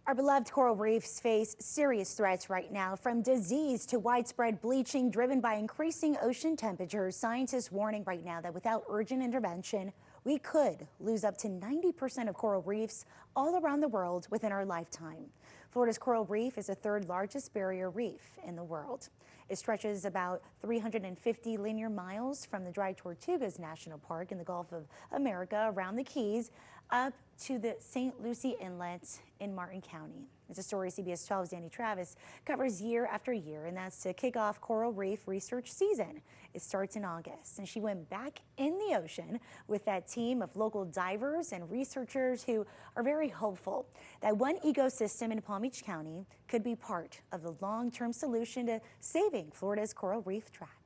Our beloved coral reefs face serious threats right now, from disease to widespread bleaching driven by increasing ocean temperatures. Scientists warning right now that without urgent intervention, we could lose up to 90% of coral reefs all around the world within our lifetime. Florida's coral reef is the third largest barrier reef in the world. It stretches about 350 linear miles from the Dry Tortugas National Park in the Gulf of America around the Keys up to the St. Lucie Inlet in Martin County. It's a story CBS 12's Dani Travis covers year after year, and that's to kick off coral reef research season. It starts in August, and she went back in the ocean with that team of local divers and researchers who are very hopeful that one ecosystem in Palm Beach County could be part of the long-term solution to saving Florida's coral reef tract.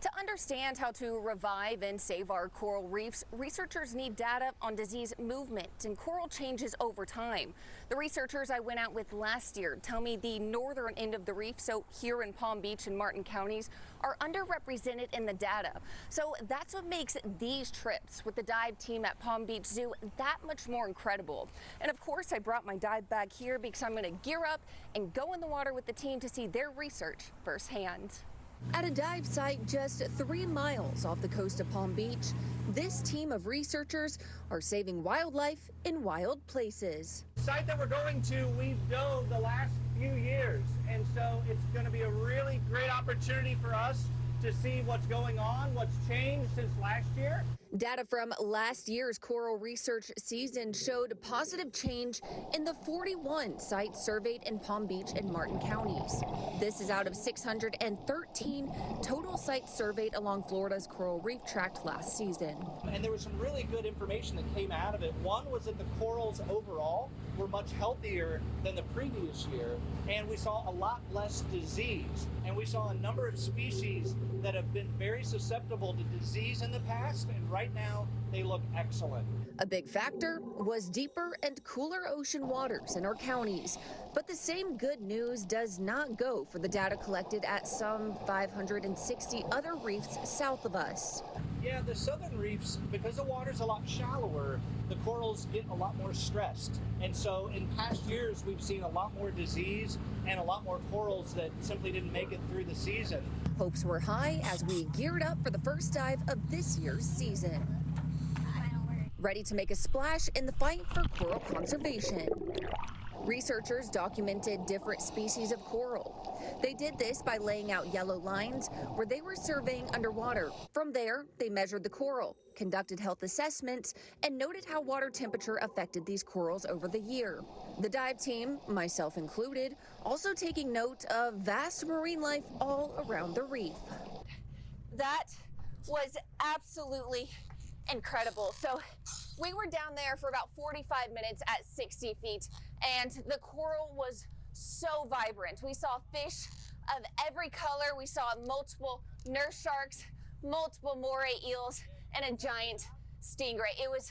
To understand how to revive and save our coral reefs, researchers need data on disease movement and coral changes over time. The researchers I went out with last year tell me the northern end of the reef, so here in Palm Beach and Martin counties, are underrepresented in the data. So that's what makes these trips with the dive team at Palm Beach Zoo that much more incredible. And of course, I brought my dive bag here because I'm going to gear up and go in the water with the team to see their research firsthand. At a dive site just 3 miles off the coast of Palm Beach, this team of researchers are saving wildlife in wild places. The site that we're going to, we've dove the last few years, and so it's going to be a really great opportunity for us to see what's going on, what's changed since last year. Data from last year's coral research season showed positive change in the 41 sites surveyed in Palm Beach and Martin counties. This is out of 613 total sites surveyed along Florida's coral reef tract last season. And there was some really good information that came out of it. One was that the corals overall were much healthier than the previous year, and we saw a lot less disease. And we saw a number of species that have been very susceptible to disease in the past, and right now they look excellent. A big factor was deeper and cooler ocean waters in our counties. But the same good news does not go for the data collected at some 560 other reefs south of us. Yeah, the southern reefs, because the water's a lot shallower, the corals get a lot more stressed. And so in past years, we've seen a lot more disease and a lot more corals that simply didn't make it through the season. Hopes were high as we geared up for the first dive of this year's season. Ready to make a splash in the fight for coral conservation. Researchers documented different species of coral. They did this by laying out yellow lines where they were surveying underwater. From there, they measured the coral, conducted health assessments, and noted how water temperature affected these corals over the year. The dive team, myself included, also taking note of vast marine life all around the reef. That was absolutely incredible. So we were down there for about 45 minutes at 60 feet, and the coral was so vibrant. We saw fish of every color. We saw multiple nurse sharks, multiple moray eels, and a giant stingray. It was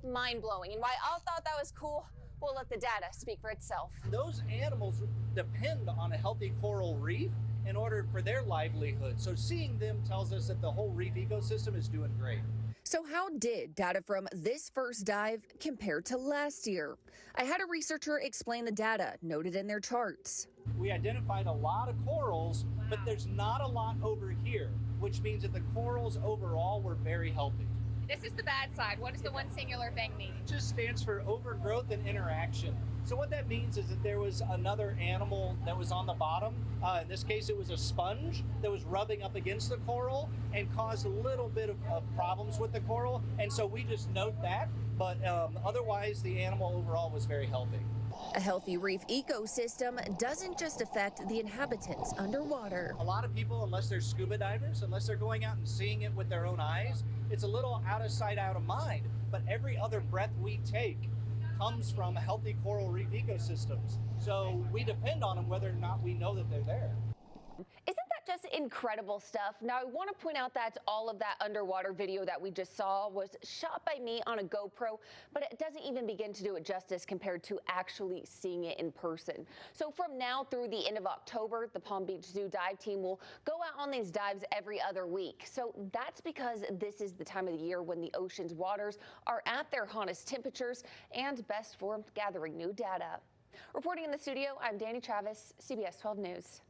mind-blowing. And while I thought that was cool, we'll let the data speak for itself. Those animals depend on a healthy coral reef in order for their livelihood. So seeing them tells us that the whole reef ecosystem is doing great. So how did data from this first dive compare to last year? I had a researcher explain the data noted in their charts. We identified a lot of corals, but there's not a lot over here, which means that the corals overall were very healthy. This is the bad side. What does the one singular thing mean? It just stands for overgrowth and interaction. So what that means is that there was another animal that was on the bottom. In this case, it was a sponge that was rubbing up against the coral and caused a little bit of problems with the coral. And so we just note that, but otherwise the animal overall was very healthy. A healthy reef ecosystem doesn't just affect the inhabitants underwater. A lot of people, unless they're scuba divers, unless they're going out and seeing it with their own eyes, it's a little out of sight, out of mind. But every other breath we take comes from healthy coral reef ecosystems. So we depend on them whether or not we know that they're there. Isn't that just incredible stuff. Now, I want to point out that all of that underwater video that we just saw was shot by me on a GoPro, but it doesn't even begin to do it justice compared to actually seeing it in person. So from now through the end of October, the Palm Beach Zoo dive team will go out on these dives every other week. So that's because this is the time of the year when the ocean's waters are at their hottest temperatures and best for gathering new data. Reporting in the studio, I'm Dani Travis, CBS 12 News.